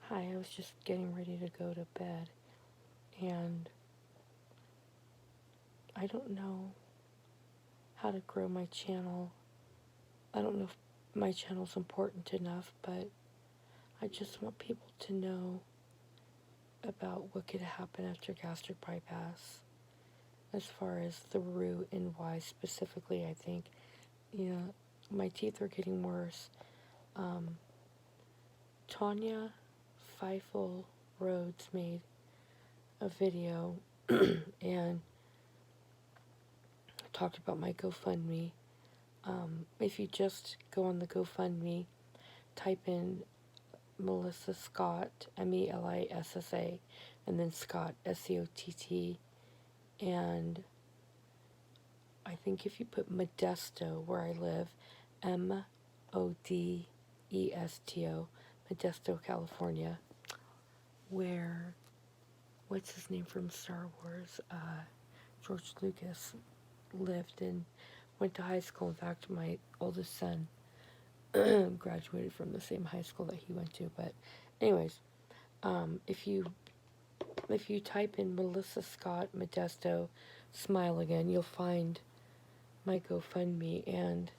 Hi, I was just getting ready to go to bed, and I don't know how to grow my channel. I don't know if my channel's important enough, but I just want people to know about what could happen after gastric bypass, as far as the root and why specifically. I think, my teeth are getting worse. Um, Tanya Feifel Rhodes made a video and talked about my GoFundMe. If you just go on the GoFundMe, type in Melissa Scott, Melissa, and then Scott, Scott, and I think if you put Modesto, where I live, Modesto, Modesto, California, where, what's his name from Star Wars, George Lucas lived and went to high school. In fact, my oldest son graduated from the same high school that he went to. But anyways, if you type in Melissa Scott Modesto Smile Again, you'll find my GoFundMe, and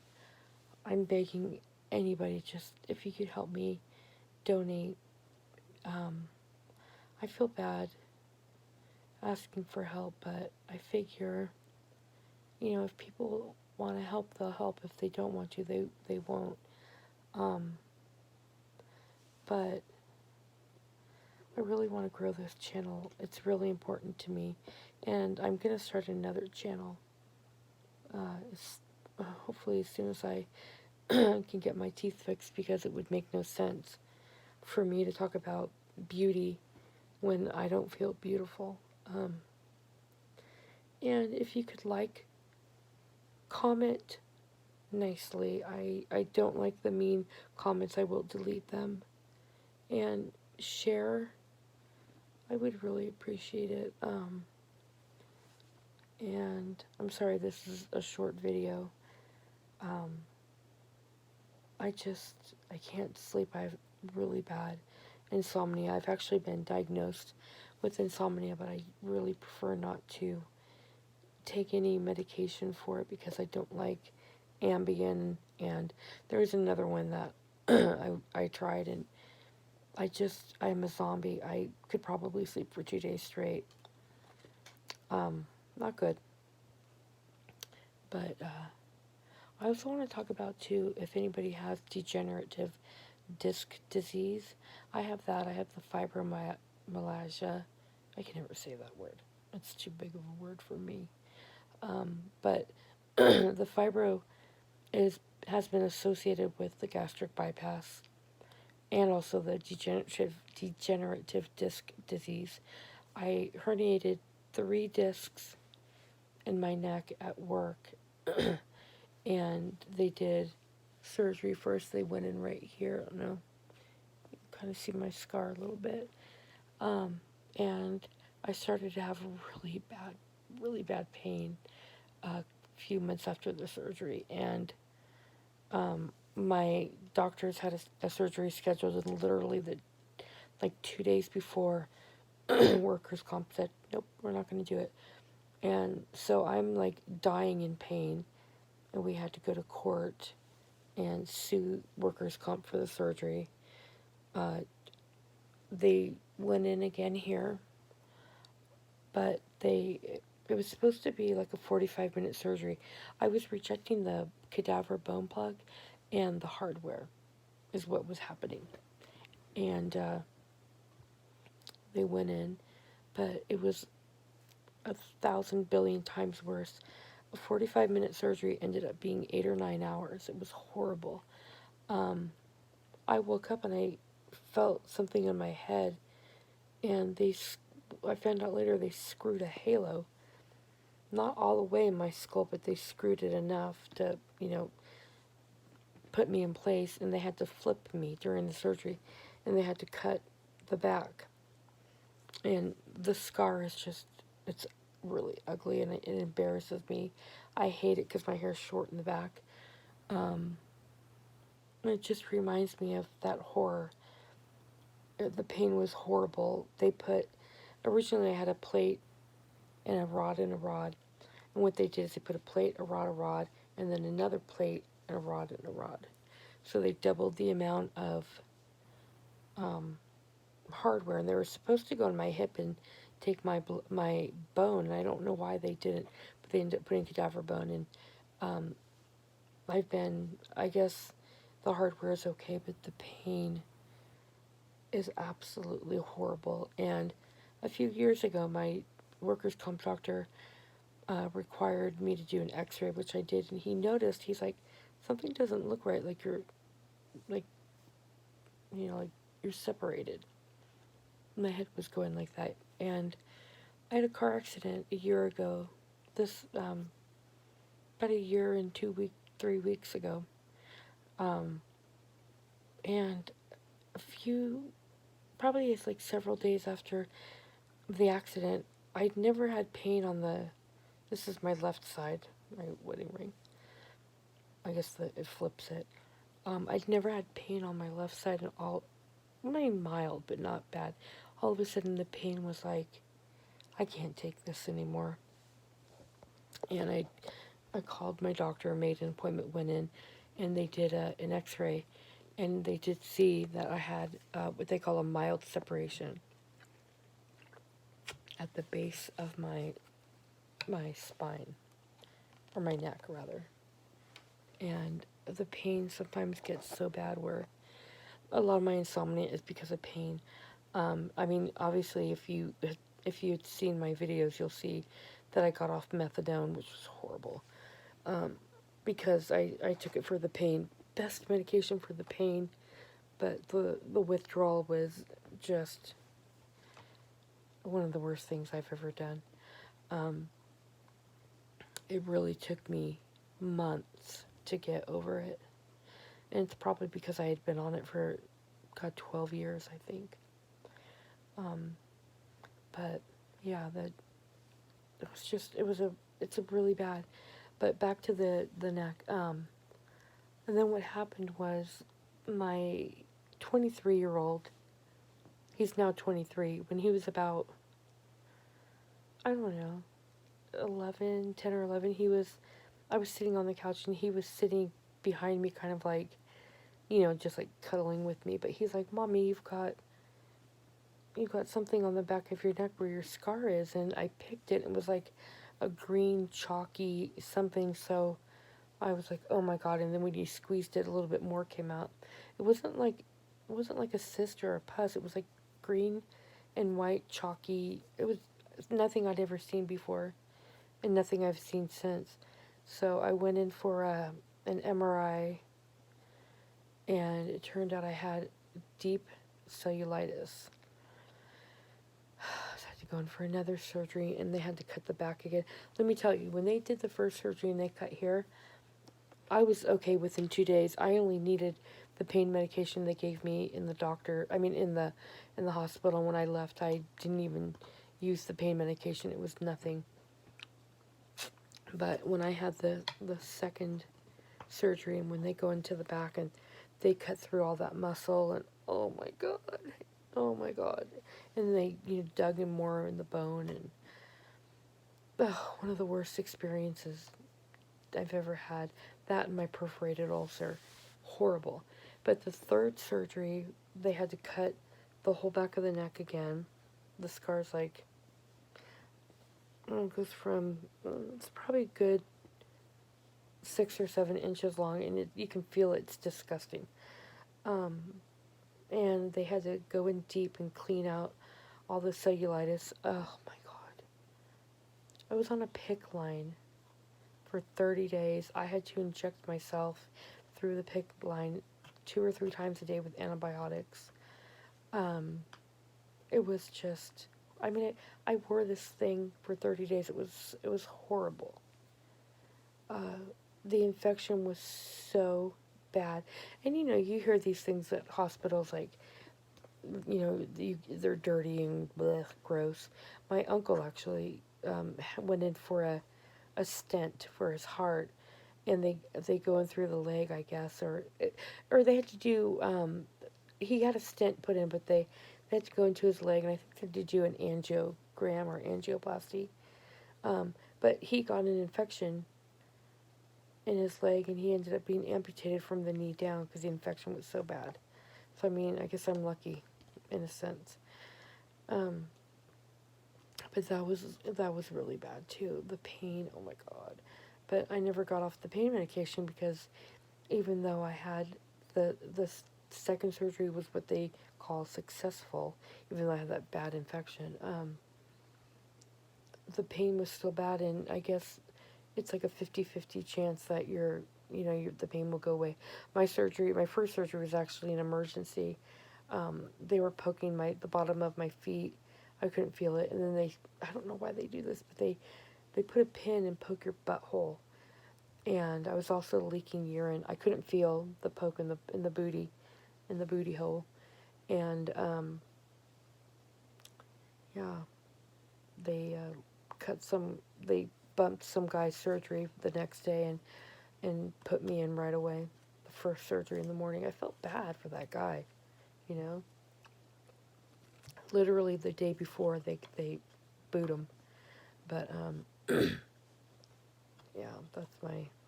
I'm begging anybody, just if you could help me donate. I feel bad asking for help, but I figure, if people want to help, they'll help. If they don't want to, they won't. Um, but I really want to grow this channel. It's really important to me, and I'm going to start another channel. Hopefully as soon as I can get my teeth fixed, because it would make no sense for me to talk about beauty when I don't feel beautiful. And if you could comment nicely. I don't like the mean comments. I will delete them. And share. I would really appreciate it. And I'm sorry this is a short video. Um, I can't sleep. I have really bad insomnia. I've actually been diagnosed with insomnia, but I really prefer not to take any medication for it because I don't like Ambien, and there's another one that I tried, and I'm a zombie. I could probably sleep for 2 days straight. Not good. But I also want to talk about too, if anybody has degenerative disc disease. I have that. I have the fibromyalgia. I can never say that word. It's too big of a word for me. But the fibro has been associated with the gastric bypass and also the degenerative disc disease. I herniated 3 discs in my neck at work, and they did surgery first. They went in right here. I don't know, you can kind of see my scar a little bit. And I started to have really bad pain a few months after the surgery, and my doctors had a surgery scheduled, and literally like 2 days before, workers' comp said, nope, we're not going to do it. And so I'm like dying in pain, and we had to go to court and sue workers' comp for the surgery. They went in again here, but it was supposed to be like a 45-minute surgery. I was rejecting the cadaver bone plug, and the hardware is what was happening. And they went in, but it was 1,000 billion times worse. A 45-minute surgery ended up being 8 or 9 hours. It was horrible. I woke up and I felt something in my head, and I found out later they screwed a halo, not all the way in my skull, but they screwed it enough to, put me in place, and they had to flip me during the surgery, and they had to cut the back. And the scar is it's really ugly, and it embarrasses me. I hate it because my hair's short in the back. It just reminds me of that horror. The pain was horrible. Originally I had a plate and a rod and a rod. And what they did is they put a plate, a rod, and then another plate and a rod and a rod. So they doubled the amount of um, hardware, and they were supposed to go in my hip and take my bone, and I don't know why they didn't, but they ended up putting cadaver bone in. Um, I guess the hardware is okay, but the pain is absolutely horrible. And a few years ago, my workers' comp doctor required me to do an X-ray, which I did, and he noticed. He's like, something doesn't look right. Like like like you're separated. My head was going like that, and I had a car accident a year ago. This about a year and 3 weeks ago, um, and a few probably it's like several days after the accident. I'd never had pain on the. This is my left side, my wedding ring. I guess it flips it. I'd never had pain on my left side at all. Maybe mild, but not bad. All of a sudden, the pain was like, I can't take this anymore. And I called my doctor, made an appointment, went in, and they did an X-ray, and they did see that I had what they call a mild separation at the base of my spine, or my neck rather. And the pain sometimes gets so bad where a lot of my insomnia is because of pain. I mean, obviously, if you had seen my videos, you'll see that I got off methadone, which was horrible, because I took it for the pain. Best medication for the pain, but the withdrawal was just one of the worst things I've ever done. Um, it really took me months to get over it, and it's probably because I had been on it for, God, 12 years, I think. Um, but yeah, it's a really bad. But back to the neck. And then what happened was my 23-year-old, he's now 23, when he was about, I don't know, 10 or 11, I was sitting on the couch and he was sitting behind me kind of like, just like cuddling with me. But he's like, Mommy, you've got something on the back of your neck where your scar is. And I picked it and it was like a green chalky something. So I was like, oh my God. And then when you squeezed it, a little bit more came out. It wasn't like a cyst or a pus. It was like green and white chalky. It was nothing I'd ever seen before and nothing I've seen since. So I went in for an MRI, and it turned out I had deep cellulitis. I had to go in for another surgery, and they had to cut the back again. Let me tell you, when they did the first surgery and they cut here, I was okay within 2 days. I only needed the pain medication they gave me in the hospital. When I left, I didn't even use the pain medication. It was nothing. But when I had the second surgery, and when they go into the back and they cut through all that muscle, and oh my God, and they dug in more in the bone, and one of the worst experiences I've ever had. That and my perforated ulcer, horrible. But the third surgery, they had to cut the whole back of the neck again. The scar's like, it goes from, it's probably a good 6 or 7 inches long, and you can feel it's disgusting. And they had to go in deep and clean out all the cellulitis. Oh my God. I was on a PICC line for 30 days. I had to inject myself through the PICC line 2 or 3 times a day with antibiotics. It was just, I wore this thing for 30 days. It was horrible. The infection was so bad. And you hear these things at hospitals like, they're dirty and blech, gross. My uncle actually went in for a stent for his heart, and they go in through the leg, I guess, or they had to do. He had a stent put in, but They had to go into his leg, and I think they did do an angiogram or angioplasty. But he got an infection in his leg, and he ended up being amputated from the knee down because the infection was so bad. So I mean, I guess I'm lucky, in a sense. Um, but that was really bad too. The pain, oh my god. But I never got off the pain medication because even though I had the second surgery was what they call successful, even though I had that bad infection, the pain was still bad, and I guess it's like a 50-50 chance that the pain will go away. My first surgery was actually an emergency. They were poking the bottom of my feet. I couldn't feel it, and then I don't know why they do this, but they put a pin and poke your butthole. And I was also leaking urine. I couldn't feel the poke in the booty hole. And yeah, they they bumped some guy's surgery the next day and put me in right away. The first surgery in the morning. I felt bad for that guy, you know. Literally the day before they boot him. But yeah, that's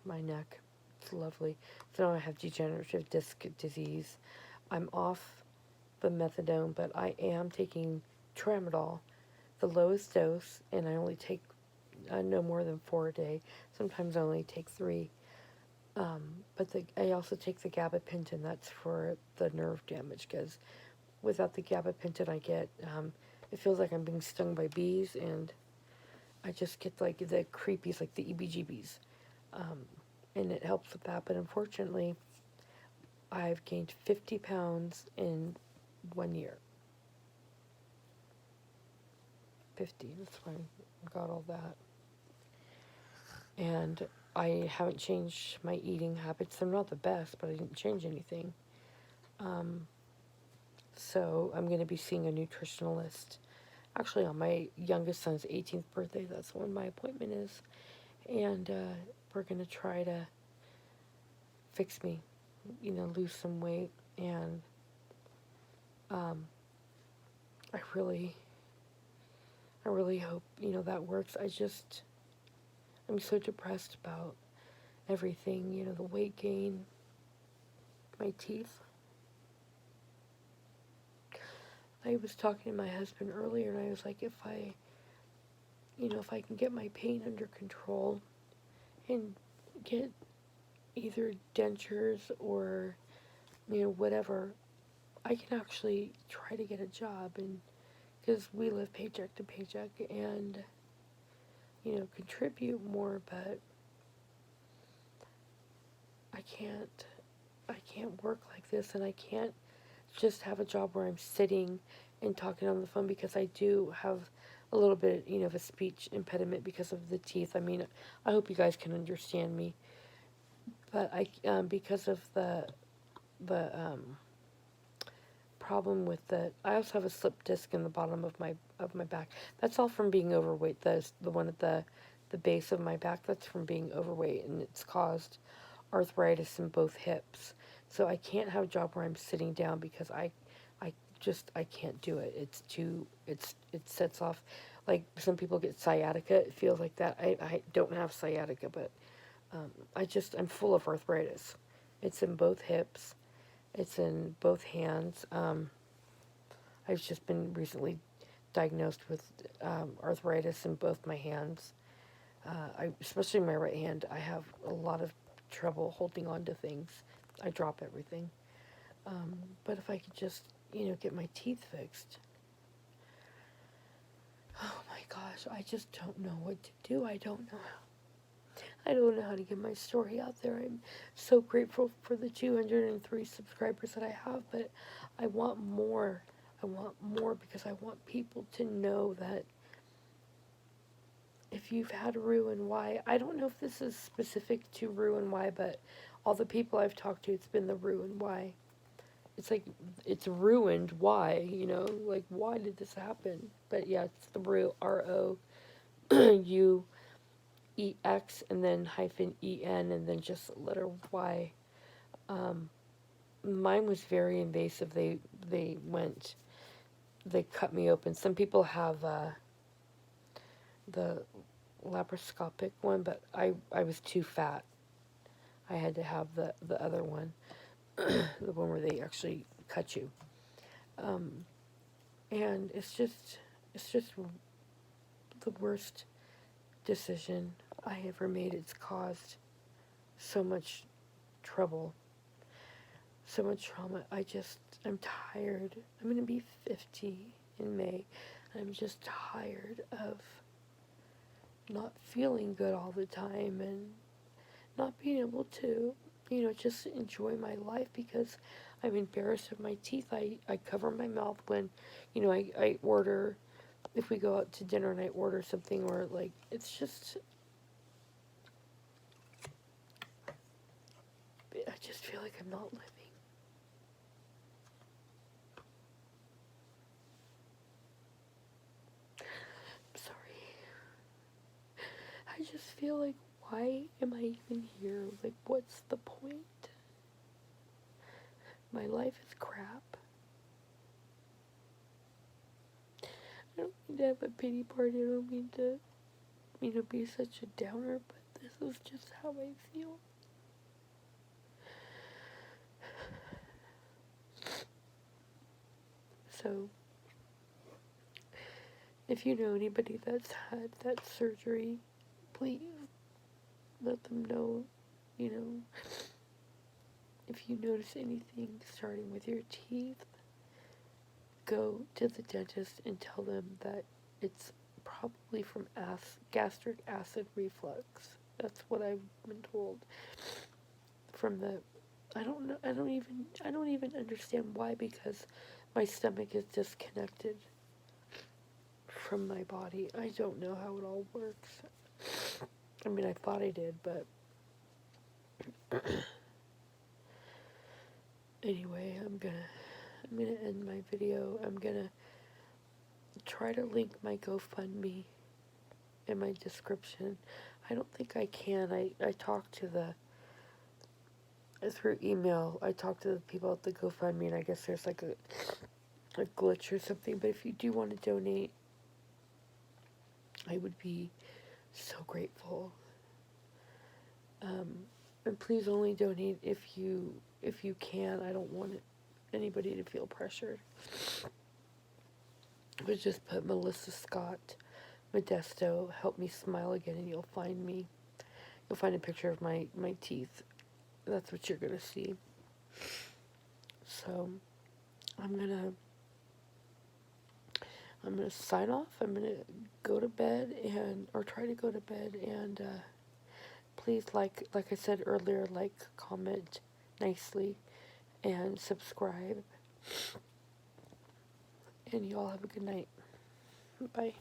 my neck. It's lovely. So now I have degenerative disc disease. I'm off the methadone, but I am taking tramadol, the lowest dose, and I only take no more than 4 a day. Sometimes I only take 3. But I also take the gabapentin. That's for the nerve damage, because without the gabapentin, it feels like I'm being stung by bees, and I just get like the creepies, like the EBGBs. And it helps with that. But unfortunately, I've gained 50 pounds in 1 year. 50, that's why I got all that. And I haven't changed my eating habits. They're not the best, but I didn't change anything. So I'm going to be seeing a nutritionalist. Actually, on my youngest son's 18th birthday, that's when my appointment is. And we're going to try to fix me, lose some weight. And I really hope, that works. I'm so depressed about everything, the weight gain, my teeth. I was talking to my husband earlier, and I was like, if I can get my pain under control and get either dentures or, whatever, I can actually try to get a job, and because we live paycheck to paycheck, and, contribute more, but I can't work like this, and I can't just have a job where I'm sitting and talking on the phone, because I do have a little bit, of a speech impediment because of the teeth. I mean, I hope you guys can understand me, but because of the problem with I also have a slip disc in the bottom of my back. That's all from being overweight. The one at the base of my back, that's from being overweight, and it's caused arthritis in both hips. So I can't have a job where I'm sitting down, because I can't do it. It sets off, like some people get sciatica. It feels like that. I don't have sciatica, but I'm full of arthritis. It's in both hips. It's in both hands. I've just been recently diagnosed with arthritis in both my hands. Especially my right hand, I have a lot of trouble holding on to things. I drop everything. But if I could just, get my teeth fixed. Oh my gosh, I just don't know what to do. I don't know how to get my story out there. I'm so grateful for the 203 subscribers that I have, but I want more. I want more, because I want people to know that if you've had Roux-en-Y, I don't know if this is specific to Roux-en-Y, but all the people I've talked to, it's been the Roux-en-Y. It's like, it's ruined. Why? Like, why did this happen? But yeah, it's the Roux, ROUEX, and then -EN, and then just the letter Y. Mine was very invasive. They went they cut me open. Some people have the laparoscopic one, but I was too fat. I had to have the other one, the one where they actually cut you. Um, and it's just the worst decision I ever made. It's caused so much trouble, so much trauma. I'm tired. I'm going to be 50 in May. I'm just tired of not feeling good all the time and not being able to, just enjoy my life because I'm embarrassed of my teeth. I cover my mouth when, I order, if we go out to dinner and I order something or like, it's just, I just feel like I'm not living. I'm sorry. I just feel like, why am I even here? Like, what's the point? My life is crap. I don't mean to have a pity party. I don't mean to, be such a downer, but this is just how I feel. So, if you know anybody that's had that surgery, please let them know, you know, if you notice anything starting with your teeth, go to the dentist and tell them that it's probably from gastric acid reflux. That's what I've been told. From the, I don't even understand why, because my stomach is disconnected from my body. I don't know how it all works. I mean, I thought I did, but anyway, I'm gonna end my video. I'm gonna try to link my GoFundMe in my description. I don't think I can. I talked to through email, I talked to the people at the GoFundMe, and I guess there's like a glitch or something. But if you do want to donate, I would be so grateful. And please only donate if you can. I don't want anybody to feel pressured. But just put Melissa Scott Modesto, help me smile again, and you'll find me. You'll find a picture of my teeth. That's what you're gonna see. So I'm gonna sign off. I'm gonna go to bed or try to go to bed, and please, like I said earlier, like, comment nicely, and subscribe. And you all have a good night. Bye.